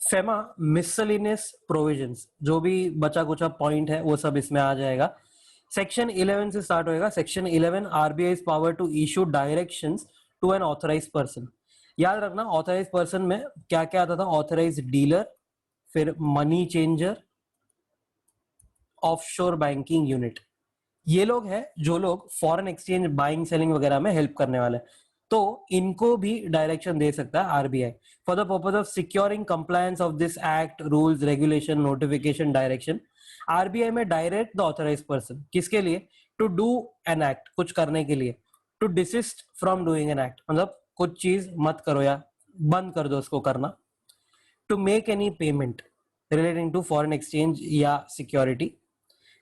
FEMA miscellaneous provisions, जो भी बचा कुचा पॉइंट है वो सब इसमें आ जाएगा। सेक्शन 11 से स्टार्ट होएगा। Section 11 RBI power to issue directions to an authorised person. याद रखना ऑथराइज्ड पर्सन में क्या क्या आता था, ऑथराइज्ड डीलर, फिर money changer, offshore banking unit. ये लोग हैं जो लोग फॉरेन एक्सचेंज बाइंग सेलिंग वगैरह में हेल्प करने वाले हैं, तो इनको भी डायरेक्शन दे सकता है RBI for the purpose of securing compliance of this act, rules, regulation, notification, direction. RBI में डायरेक्ट द ऑथराइज पर्सन किसके लिए, टू डू एन एक्ट, कुछ करने के लिए, to desist from doing an act, मतलब कुछ चीज मत करो या बंद कर दो उसको करना, to make any payment relating to foreign exchange या सिक्योरिटी,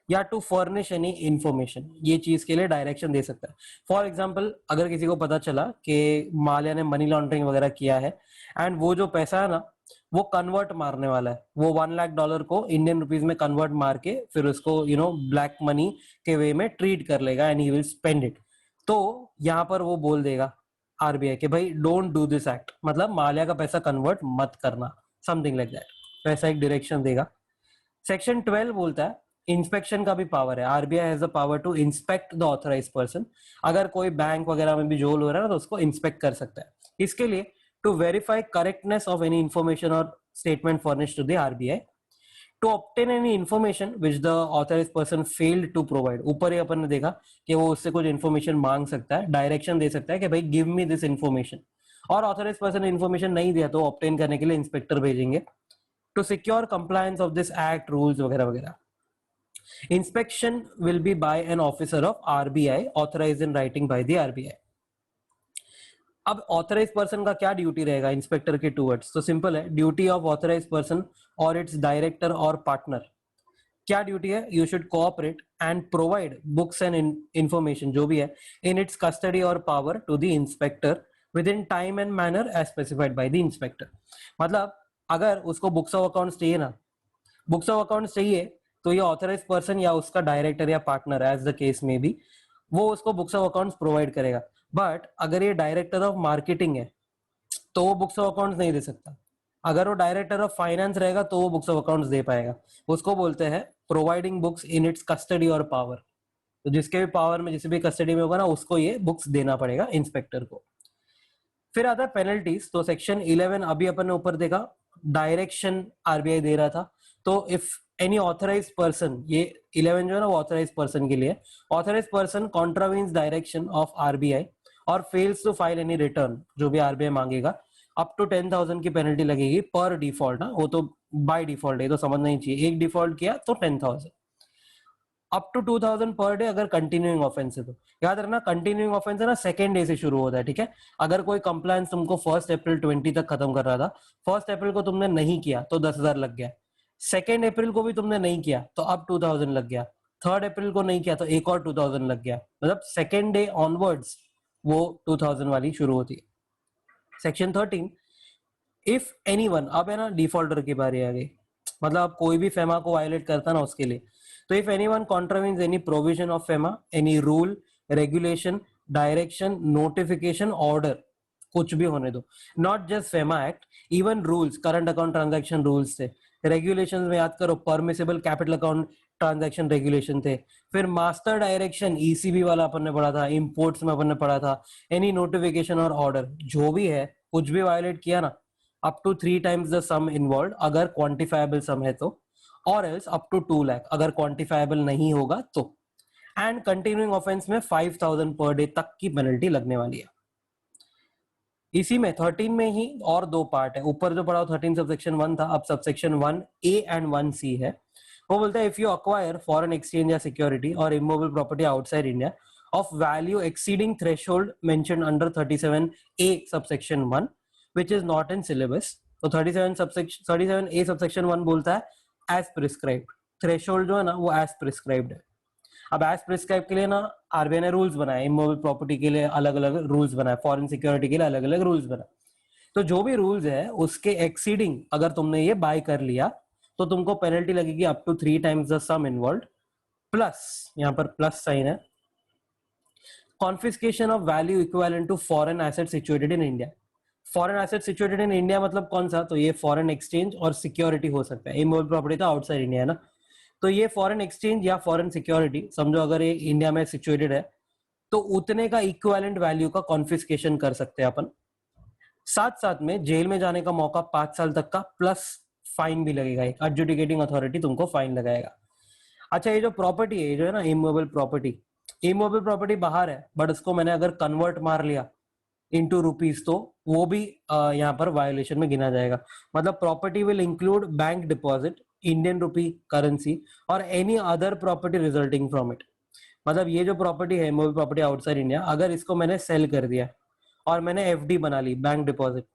या टू फर्निश एनी इंफॉर्मेशन, ये चीज के लिए डायरेक्शन दे सकता है। फॉर एग्जाम्पल अगर किसी को पता चला कि माल्या ने मनी लॉन्ड्रिंग वगैरह किया है एंड वो जो पैसा है ना वो कन्वर्ट मारने वाला है, वो $1 लाख को इंडियन रुपीज में कन्वर्ट मार के फिर उसको ब्लैक मनी के वे में ट्रीट कर लेगा and he will spend it, तो यहाँ पर वो बोल देगा आरबीआई के भाई डोंट डू दिस एक्ट, मतलब माल्या का पैसा कन्वर्ट मत करना, समथिंग लाइक दैट, वैसा एक डायरेक्शन देगा। सेक्शन 12 बोलता है इंस्पेक्शन का भी पावर है, RBI has the power to inspect the authorise person. अगर कोई बैंक वगैरह में भी जोल हो रहा है ना तो उसको इंस्पेक्ट कर सकता है, इसके लिए to verify correctness of any information और statement furnished to the RBI, to obtain any information which the authorise person failed to provide. ऊपर ही अपन ने देखा कि वो उससे कुछ इन्फॉर्मेशन मांग सकता है, डायरेक्शन दे सकता है कि भाई गिव मी दिस इन्फॉर्मेशन, और ऑथराइज पर्सन ने इन्फॉर्मेशन नहीं दिया तो ऑब्टेन करने के लिए इंस्पेक्टर भेजेंगे, to secure compliance of this act, rules वगैरह वगैरह। Inspection will be by an officer of RBI authorized in writing by the RBI. अब ऑथराइज पर्सन का क्या ड्यूटी रहेगा इंस्पेक्टर के टूवर्ड्स, तो सिंपल है, ड्यूटी ऑफ ऑथराइज पर्सन और इट्स डायरेक्टर और पार्टनर, क्या ड्यूटी है, you should cooperate and provide books and information जो भी है इन इट्स कस्टडी और power to the inspector within time and manner as specified by the inspector. मतलब अगर उसको बुक्स ऑफ अकाउंट्स चाहिए ना, बुक्स ऑफ अकाउंट्स चाहिए, तो ये ऑथराइज पर्सन या उसका डायरेक्टर या पार्टनर एज द केस में भी वो उसको बुक्स ऑफ अकाउंट्स प्रोवाइड करेगा। बट अगर ये डायरेक्टर ऑफ मार्केटिंग है तो वो बुक्स ऑफ अकाउंट्स नहीं दे सकता, अगर वो डायरेक्टर ऑफ फाइनेंस रहेगा तो वो बुक्स ऑफ अकाउंट्स दे पाएगा। उसको बोलते हैं प्रोवाइडिंग बुक्स इन इट्स कस्टडी और पावर, तो जिसके भी पावर में जिस भी कस्टडी में होगा ना उसको ये बुक्स देना पड़ेगा इंस्पेक्टर को। फिर आता है पेनल्टीज, तो सेक्शन 11 अभी अपन ने ऊपर देखा, डायरेक्शन आरबीआई दे रहा था, तो इफ एनी ऑथराइज पर्सन, ये 11 जो है ना वो ऑथराइज पर्सन के लिए, authorise person contravenes direction of RBI और fails to file any return, जो भी आरबीआई मांगेगा, अप टू 10,000 की पेनल्टी लगेगी पर डिफॉल्ट ना, वो तो बाय डिफॉल्ट है, तो समझना ही चाहिए, एक डिफॉल्ट किया तो 10,000, अप टू 2,000 पर डे अगर कंटिन्यूइंग ऑफेंस है तो। याद रखना कंटिन्यूइंग ऑफेंस है ना सेकेंड डे से शुरू होता है, ठीक है। अगर कोई कंप्लायंस तुमको 1 अप्रैल 20 तक खत्म कर रहा था, 1 अप्रैल को तुमने नहीं किया तो 10,000 लग गया, 2 अप्रैल को भी तुमने नहीं किया तो अब 2,000 लग गया, 3 अप्रैल को नहीं किया तो एक और 2,000 लग गया, मतलब सेकेंड डे ऑनवर्ड्स वो 2,000 वाली शुरू होती है। सेक्शन 13, इफ एनीवन, अब है ना डिफॉल्टर की बारी आ गई, मतलब कोई भी फेमा को वायलेट करता ना उसके लिए, तो if anyone contravenes any provision of FEMA, any rule, regulation, direction, notification, order, कुछ भी होने दो, not just FEMA act, even rules, current account transaction rules थे, रेगुलेशंस में याद करो permissible capital account transaction regulation थे, फिर मास्टर डायरेक्शन ईसीबी वाला अपन ने पढ़ा था, इंपोर्ट्स में अपन ने पढ़ा था, एनी नोटिफिकेशन और ऑर्डर जो भी है कुछ भी वायलेट किया ना, up to 3 times the sum involve अगर क्वांटिफाइबल सम है तो, और एल्स अप टू 2 लाख अगर क्वांटिफाइबल नहीं होगा तो, एंड कंटिन्यूइंग ऑफेंस में 5,000 पर डे तक की पेनल्टी लगने वाली है। इसी में 13 में ही और दो पार्ट है, ऊपर जो पढ़ा 13 सबसेक्शन 1 था, अब सबसेक्शन 1A एंड 1C है। वो बोलता है if you acquire foreign exchange या सिक्योरिटी और immovable property outside India of value exceeding threshold mentioned under 37A subsection 1 which is not in syllabus, तो 37A सबसेक्शन 1 बोलता है एज प्रिस्क्राइब्ड, थ्रेशोल्ड जो है ना वो एज प्रिस्क्राइब्ड है। अब एज प्रिस्क्राइब के लिए ना आरबीआई ने रूल्स बनाए, इमूवेबल प्रॉपर्टी के लिए अलग अलग रूल्स बनाए, फॉरेन सिक्योरिटी के लिए अलग अलग रूल्स बनाए, तो जो भी रूल्स है उसके एक्सीडिंग अगर तुमने ये बाय कर लिया तो तुमको पेनल्टी लगेगी up to 3 times the sum involve, plus यहाँ पर प्लस साइन है, confiscation of value equivalent to foreign asset situated in India, foreign asset situated in India मतलब कौन सा, तो ये फॉरेन एक्सचेंज और सिक्योरिटी हो सकता है। इमूवेबल प्रॉपर्टी तो आउटसाइड इंडिया है ना, तो ये फॉरेन एक्सचेंज या फॉरेन सिक्योरिटी समझो अगर ये इंडिया में सिचुएटेड है तो उतने का इक्विवेलेंट वैल्यू का कॉन्फिस्केशन कर सकते हैं अपन। साथ साथ में जेल में जाने का मौका 5 साल तक का, प्लस फाइन भी लगेगा, एक एडजुडिकेटिंग अथॉरिटी तुमको फाइन लगाएगा। अच्छा, ये जो प्रॉपर्टी है, ये जो है ना इमूवेबल प्रॉपर्टी बाहर है, बट उसको मैंने अगर कन्वर्ट मार लिया इनटू रुपीज तो वो भी यहाँ पर वायोलेशन में गिना जाएगा। मतलब property will include bank deposit, Indian rupee currency और any other property resulting from it. मतलब ये जो प्रॉपर्टी है इमूवेबल प्रॉपर्टी आउटसाइड इंडिया, अगर इसको मैंने सेल कर दिया और मैंने एफडी बना ली, बैंक डिपॉजिट,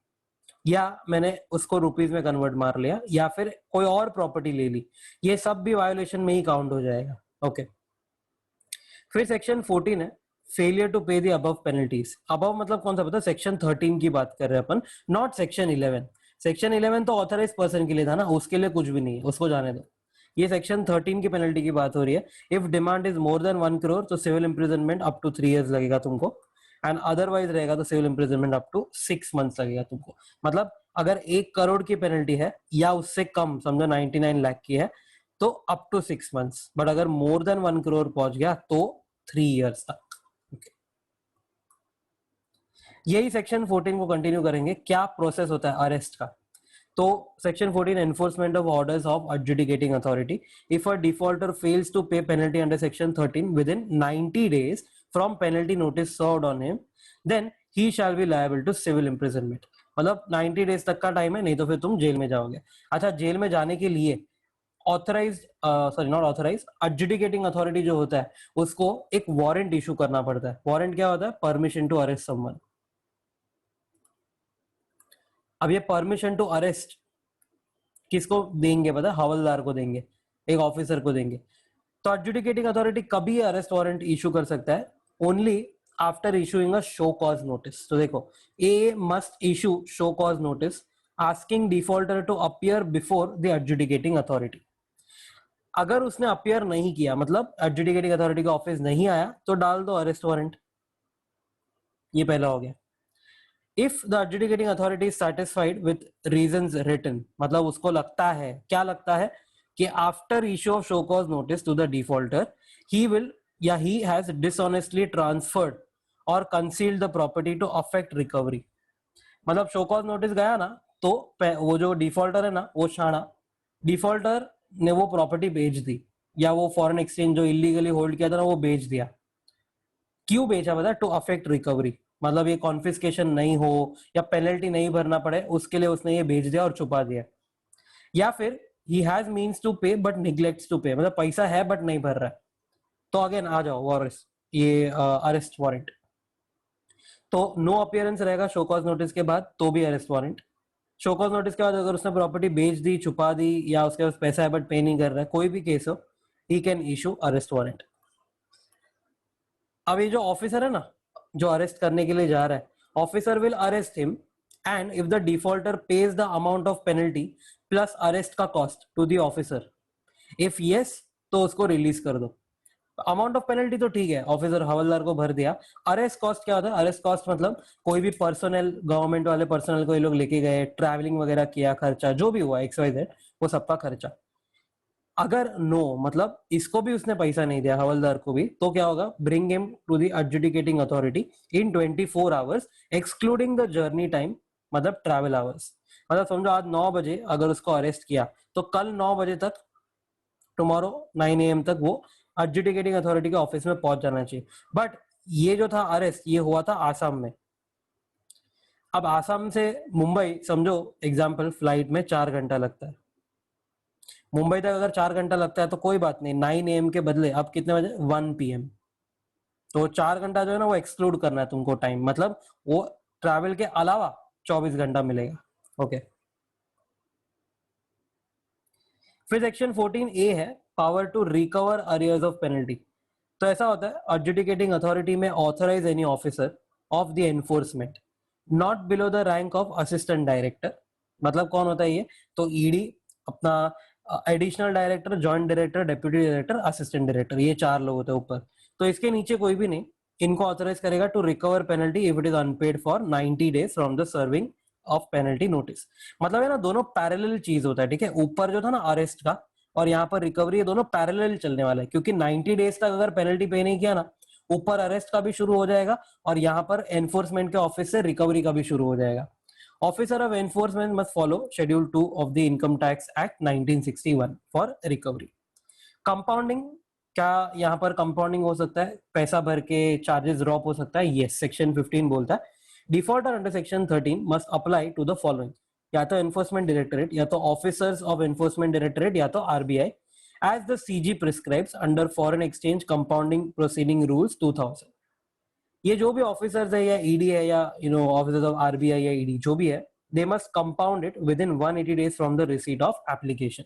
या मैंने उसको रुपीज में कन्वर्ट मार लिया, या फिर कोई और प्रॉपर्टी ले ली, ये सब भी वायोलेशन में ही काउंट हो जाएगा। ओके, फिर सेक्शन 14 है फेलियर टू पे द अबव पेनल्टीज। अबव मतलब कौन सा पता है, सेक्शन 13 की बात कर रहे हैं अपन, नॉट सेक्शन 11। सेक्शन 11 तो ऑथराइज पर्सन के लिए था ना, उसके लिए कुछ भी नहीं है, उसको जाने दो। ये सेक्शन 13 की पेनल्टी की बात हो रही है। If demand is more than 1 crore तो civil imprisonment up to 3 years लगेगा तुमको, एंड अदरवाइज रहेगा तो civil imprisonment up to 6 months लगेगा तुमको। मतलब अगर 1 करोड़ की पेनल्टी है या उससे कम, समझो 99 लाख की है, तो अप टू 6 months, बट अगर मोर देन 1 करोड़ पहुंच गया तो 3 years तक। यही सेक्शन 14 को कंटिन्यू करेंगे। क्या प्रोसेस होता है अरेस्ट का, तो section 14 enforcement of orders of adjudicating authority. If a defaulter fails to pay penalty under section 13 within 90 days from penalty notice served on him, then he shall be liable to civil imprisonment. मतलब 90 days तक का time है, नहीं तो फिर तुम jail में जाओगे। अच्छा, जेल में जाने के लिए authorise not authorise adjudicating authority जो होता है उसको एक वारंट इशू करना पड़ता है। वारंट क्या होता है, परमिशन टू अरेस्ट समवन। अब ये परमिशन टू अरेस्ट किसको देंगे पता है, हवलदार को देंगे, एक ऑफिसर को देंगे। तो एडजुडिकेटिंग अथॉरिटी कभी अरेस्ट वारंट इशू कर सकता है, only after issuing a show cause notice. तो देखो, a must issue show cause notice asking defaulter to appear before the adjudicating authority. अगर उसने अपीयर नहीं किया, मतलब एडजुडिकेटिंग अथॉरिटी का ऑफिस नहीं आया, तो डाल दो अरेस्ट वारंट। ये पहला हो गया। If the adjudicating authority is satisfied with reasons written, मतलब उसको लगता है, क्या लगता है कि after issue of show cause notice to the defaulter he will या ही हैज डिसऑनेस्टली ट्रांसफर्ड और concealed the property to affect recovery. मतलब शो कॉज नोटिस गया ना, तो वो जो डिफॉल्टर है ना, वो शाणा, डिफॉल्टर ने वो प्रॉपर्टी बेच दी, या वो फॉरेन एक्सचेंज जो इलीगली होल्ड किया था ना वो बेच दिया। क्यों बेचा पता है, टू अफेक्ट रिकवरी। मतलब ये कॉन्फिस्केशन नहीं हो या पेनल्टी नहीं भरना पड़े, उसके लिए उसने ये भेज दिया और छुपा दिया। या फिर ही हैज मीन्स टू पे बट निग्लेक्ट्स टू पे, मतलब पैसा है बट नहीं भर रहा है, तो अगेन आ जाओ वारंट, ये अरेस्ट वारंट। तो नो अपीयरेंस रहेगा शो कॉज नोटिस के बाद, तो भी arrest warrant. Show cause notice के बाद अगर उसने प्रॉपर्टी बेच दी, छुपा दी, या उसके पास पैसा है बट पे नहीं कर रहा है, कोई भी केस हो, he can issue arrest warrant. अब ये जो ऑफिसर है ना, जो अरेस्ट करने के लिए जा रहा है, officer will arrest him and if the defaulter pays the amount of penalty plus arrest का cost to the officer, if yes तो उसको रिलीज कर दो। अमाउंट ऑफ पेनल्टी तो ठीक है, ऑफिसर हवलदार को भर दिया। अरेस्ट कॉस्ट क्या होता है, अरेस्ट कॉस्ट मतलब कोई भी पर्सनल, गवर्नमेंट वाले पर्सनल को ये लोग लेके गए, ट्रैवलिंग वगैरह किया, खर्चा जो भी हुआ XYZ, वो सबका खर्चा। अगर नो मतलब इसको भी उसने पैसा नहीं दिया, हवलदार को भी, तो क्या होगा, bring him to the adjudicating authority in 24 hours excluding the journey time, मतलब ट्रैवल आवर्स। मतलब समझो आज 9 बजे अगर उसको अरेस्ट किया, तो कल 9 बजे तक, टुमारो 9 AM तक वो एडजुडिकेटिंग अथॉरिटी के ऑफिस में पहुंच जाना चाहिए। बट ये जो था अरेस्ट, ये हुआ था आसाम में। अब आसाम से मुंबई समझो एग्जाम्पल, फ्लाइट में 4 घंटा लगता है। मुंबई तक अगर 4 घंटा लगता है तो कोई बात नहीं, 9 AM के बदले अब कितने बजे, 1 PM। तो 4 घंटा जो है ना वो एक्सक्लूड करना है तुमको टाइम, मतलब वो ट्रैवल के अलावा 24 घंटा मिलेगा। ओके, फिर सेक्शन 14A है power to recover arrears of penalty. तो ऐसा होता है, एडजुडिकेटिंग अथॉरिटी में authorise any officer of the enforcement not below the rank of assistant director. मतलब कौन होता है ये, तो ईडी अपना additional director, joint director, deputy director, assistant director, ये 4 लोग होते हैं ऊपर। तो इसके नीचे कोई भी नहीं, इनको ऑथराइज करेगा to recover penalty if it is unpaid for 90 days from the serving of penalty notice. मतलब है ना, दोनों पैरेलल चीज होता है, ठीक है। ऊपर जो था ना अरेस्ट का और यहाँ पर रिकवरी, ये दोनों पैरेलल चलने वाला है, क्योंकि 90 डेज तक अगर पेनल्टी पे नहीं किया ना, ऊपर अरेस्ट का भी शुरू हो जाएगा और यहाँ पर एनफोर्समेंट के ऑफिस से रिकवरी का भी शुरू हो जाएगा। Officer of enforcement must follow schedule 2 of the income tax act 1961 for recovery. Compounding, क्या यहाँ पर कंपाउंडिंग हो सकता है, पैसा भर के चार्जेस ड्रॉप हो सकता है? यस, सेक्शन 15 बोलता है defaulter under section 13 must apply to the following, या तो एनफोर्समेंट डायरेक्टरेट, या तो ऑफिसर्स ऑफ एनफोर्समेंट डायरेक्टरेट, या तो RBI, as the CG prescribes under foreign exchange compounding proceeding rules 2000। ये जो भी ऑफिसर्स है या ईडी है या ऑफिसर्स ऑफ आरबीआई या ईडी जो भी है, they must compound it within 180 days from the receipt of application.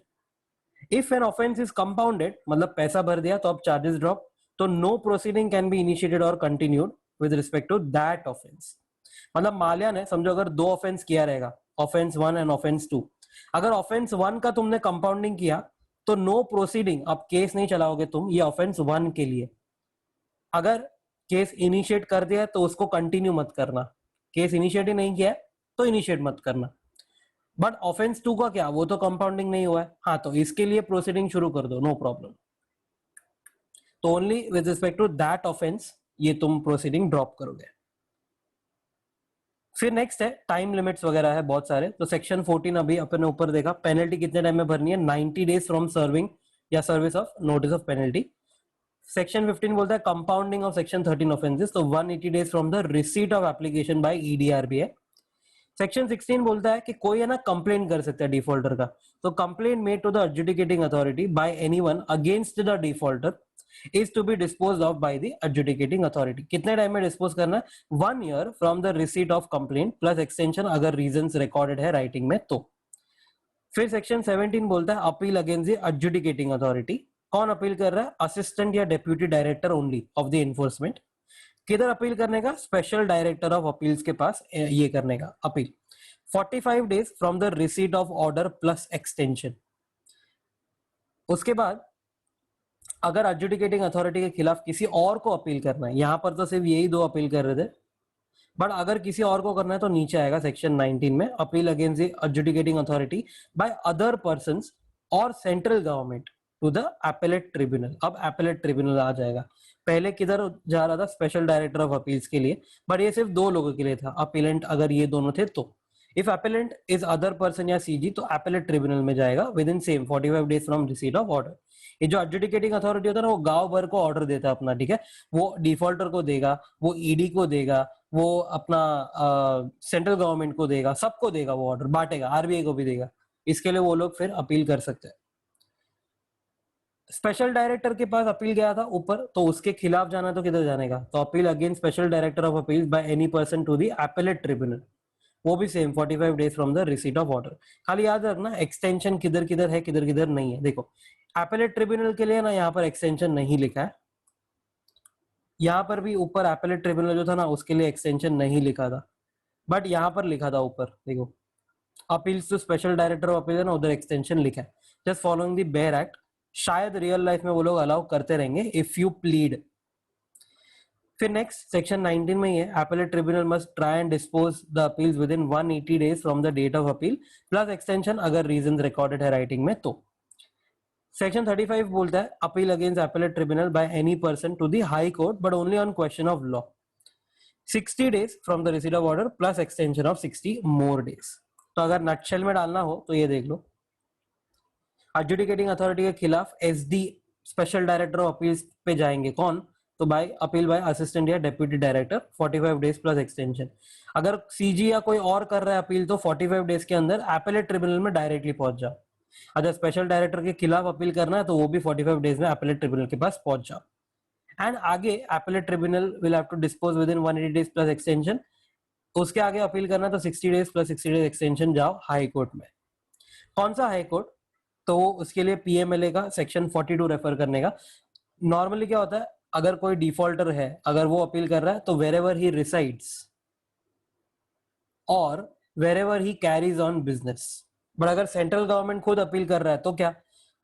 If an offence is compounded, मतलब पैसा भर दिया तो अब चार्जेस ड्रॉप, तो no proceeding can be initiated और continued with respect to that offence. मतलब माल्या ने, समझो अगर 2 ऑफेंस किया रहेगा, ऑफेंस 1 एंड ऑफेंस 2, अगर ऑफेंस 1 का तुमने कंपाउंडिंग किया तो नो प्रोसीडिंग, अब केस नहीं चलाओगे तुम ये ऑफेंस 1 के लिए। अगर केस इनिशिएट कर दिया तो उसको कंटिन्यू मत करना, केस इनिशिएट ही नहीं किया तो इनिशिएट मत करना। बट ऑफेंस 2 का क्या, वो तो कंपाउंडिंग नहीं हुआ है, हाँ, तो इसके लिए प्रोसीडिंग शुरू कर दो, नो प्रॉब्लम। तो only with respect to that offence ये तुम प्रोसीडिंग ड्रॉप करोगे। फिर नेक्स्ट है टाइम लिमिट्स वगैरह है बहुत सारे। तो सेक्शन 14 अभी अपने ऊपर देखा, पेनल्टी कितने टाइम में भरनी है, 90 डेज फ्रॉम सर्विंग या service of notice of penalty. Section 15 बोलता है कंपाउंडिंग ऑफ सेक्शन 13 ऑफेंसेस, तो 180 days from the receipt of application by ED RBI. Section 16 बोलता है कि कोई है ना कंप्लेंट कर सकता है डिफॉल्टर का, तो complaint made to the adjudicating authority by anyone against the defaulter is to be dispose of by the adjudicating authority. कितने टाइम में डिस्पोज करना है, 1 year from the receipt of complaint plus extension अगर reasons recorded है writing में तो। फिर section 17 बोलता है appeal against the adjudicating authority. कौन अपील कर रहा है, असिस्टेंट या deputy director only of the enforcement. किधर अपील करने का, स्पेशल डायरेक्टर ऑफ अपील्स के पास ये करने का appeal. 45 days from the receipt of order plus extension. उसके बाद अगर एडजुडिकेटिंग अथॉरिटी के खिलाफ किसी और को अपील करना है, यहां पर तो सिर्फ यही 2 अपील कर रहे थे, बट अगर किसी और को करना है तो नीचे आएगा सेक्शन 19 में, appeal against the adjudicating authority by other persons और central government to the appellate tribunal. अब एपेलेट ट्रिब्यूनल आ जाएगा, पहले किधर जा रहा था, स्पेशल डायरेक्टर ऑफ अपील्स के लिए, बट ये सिर्फ 2 लोगों के लिए था, अपीलेंट अगर ये दोनों थे तो। If appellant is other person या सीजी तो एपेलेट ट्रिब्यूनल में जाएगा with in same 45 days from receipt of order. ये जो एडजुडिकेटिंग अथॉरिटी होता है ना, वो गांव भर को ऑर्डर देता है अपना, ठीक है, वो डिफॉल्टर को देगा, वो ईडी को देगा, वो अपना सेंट्रल गवर्नमेंट को देगा, सबको देगा, वो ऑर्डर बांटेगा, आरबीआई को भी देगा। इसके लिए वो लोग फिर अपील कर सकते हैं। स्पेशल डायरेक्टर के पास अपील गया था ऊपर, तो उसके खिलाफ जाना तो किधर जाने का, तो appeal against special director of appeal by any person to the appellate tribunal, वो भी same 45 days from the receipt of order. खाली याद रखना एक्सटेंशन किधर किधर है, किधर किधर नहीं है। देखो एपेलेट ट्रिब्यूनल के लिए ना यहाँ पर एक्सटेंशन नहीं लिखा है, यहाँ पर भी ऊपर एपेलेट ट्रिब्यूनल जो था ना उसके लिए एक्सटेंशन नहीं लिखा था, बट यहाँ पर लिखा था ऊपर, देखो appeals to special director of appeal है ना, उधर एक्सटेंशन लिखा है, just following the bare act. शायद रियल लाइफ में वो लोग अलाउ करते रहेंगे इफ यू प्लीड। फिर नेक्स्ट सेक्शन 19 में ये appellate tribunal must try and dispose the appeals within 180 days from the date of appeal plus extension अगर रीजन रिकॉर्डेड है राइटिंग में तो। सेक्शन 35 बोलता है appeal against appellate tribunal by any person to the high court but only on question of law, 60 days from the receipt of order plus extension of 60 more days. तो अगर nutshell में डालना हो तो ये देख लो, एडजुडिकेटिंग अथॉरिटी के खिलाफ SD special director of appeals पे जाएंगे कौन, तो बाय अपील बाय असिस्टेंट या deputy director, 45 days plus extension. अगर सीजी या कोई और कर रहा है अपील तो 45 डेज के अंदर एपेलेट ट्रिब्यूनल में डायरेक्टली पहुंच जाओ। अगर स्पेशल डायरेक्टर के खिलाफ अपील करना है तो वो भी 45 डेज में एपेलेट ट्रिब्यूनल के पास पहुंच जाओ। एंड आगे appellate tribunal will have to dispose within 180 days plus extension. उसके आगे अपील करना है तो 60 डेज प्लस 60 डेज एक्सटेंशन जाओ हाई कोर्ट में। कौन सा हाई कोर्ट, तो उसके लिए पीएमएलए का सेक्शन 42 रेफर करने का। नॉर्मली क्या होता है, अगर कोई डिफॉल्टर है, अगर वो अपील कर रहा है तो वेरेवर ही रिसाइड्स और wherever he carries on business. But अगर सेंट्रल गवर्नमेंट खुद अपील कर रहा है तो क्या,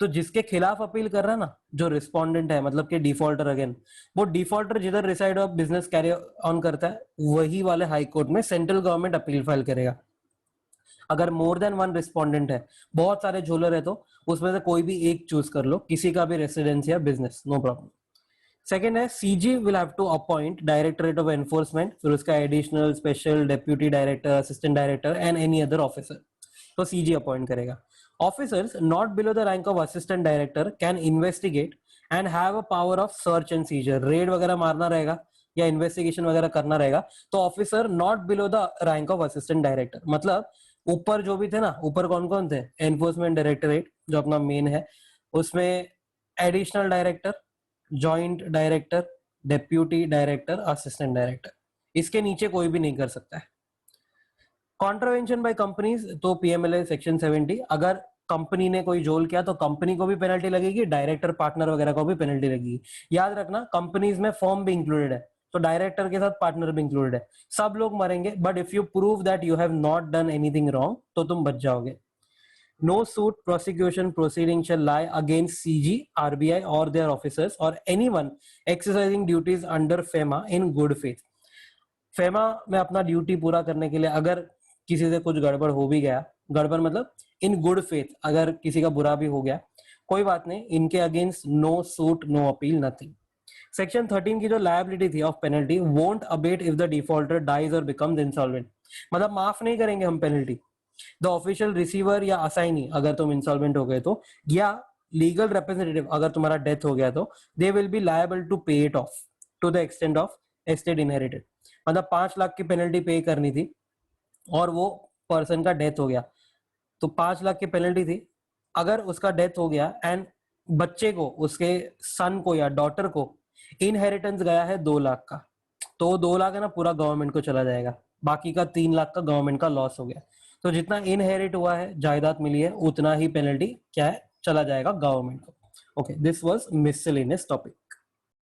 तो जिसके खिलाफ अपील कर रहा है ना, जो रिस्पोंडेंट है, मतलब कि डिफॉल्टर अगेन, वो डिफॉल्टर जिधर reside of business carry on करता है वही वाले हाई कोर्ट में सेंट्रल गवर्नमेंट अपील फाइल करेगा। अगर मोर देन वन रिस्पोंडेंट है, बहुत सारे झोलर है, तो उसमें से कोई भी एक चूज कर लो, किसी का भी रेसिडेंस या बिजनेस, नो प्रॉब्लम। सेकेंड है CG will have to appoint directorate of enforcement, फिर उसका additional, special, deputy director, assistant director and any other officer, तो सीजी अपॉइंट करेगा। Officers not below the rank of assistant director can investigate and have a power of search and seizure, raid वगैरह मारना रहेगा या investigation वगैरह करना रहेगा, तो officer not below the rank of assistant director, मतलब ऊपर जो भी थे ना, ऊपर कौन कौन थे, एनफोर्समेंट डायरेक्टरेट जो अपना मेन है, उसमें additional director, joint director, deputy director, assistant director, इसके नीचे कोई भी नहीं कर सकता है। कॉन्ट्रावेंशन बाय कंपनीज, तो पीएमएलए सेक्शन 70, अगर कंपनी ने कोई झोल किया तो कंपनी को भी पेनल्टी लगेगी, डायरेक्टर पार्टनर वगैरह को भी पेनल्टी लगेगी। याद रखना कंपनीज में फर्म भी इंक्लूडेड है, तो डायरेक्टर के साथ पार्टनर भी इंक्लूडेड है, सब लोग मरेंगे, but if you prove that you have not done anything wrong तो तुम बच जाओगे। No suit, prosecution, proceeding shall lie against CG, RBI or their officers or anyone exercising duties under FEMA in good faith. FEMA में अपना duty पूरा करने के लिए अगर किसी से कुछ गड़बड़ हो भी गया, गड़बड़ मतलब इन गुड फेथ, अगर किसी का बुरा भी हो गया, कोई बात नहीं, इनके against no suit, no appeal, nothing. Section 13 की जो लायबिलिटी थी of penalty, won't abate if the defaulter dies और बिकम्स इंसॉल्वेंट, मतलब माफ नहीं करेंगे हम पेनल्टी। द ऑफिशियल रिसीवर या असाइनी, अगर तुम इंसॉल्वेंट हो गए तो, या लीगल रिप्रेजेंटेटिव अगर तुम्हारा डेथ हो गया तो, they will be liable to pay it off to the extent of estate inherited, मतलब 5 लाख की पेनल्टी पे करनी थी और वो पर्सन का डेथ हो गया, तो 5 लाख की पेनल्टी थी। अगर उसका डेथ हो गया एंड बच्चे को, उसके सन को या डॉटर को इनहेरिटेंस गया है 2 लाख का, तो 2 लाख है ना पूरा गवर्नमेंट को चला जाएगा, बाकी का 3 लाख का गवर्नमेंट का लॉस हो गया। तो जितना इनहेरिट हुआ है, जायदाद मिली है, उतना ही पेनल्टी क्या है, चला जाएगा गवर्नमेंट को। Okay, this was miscellaneous topic.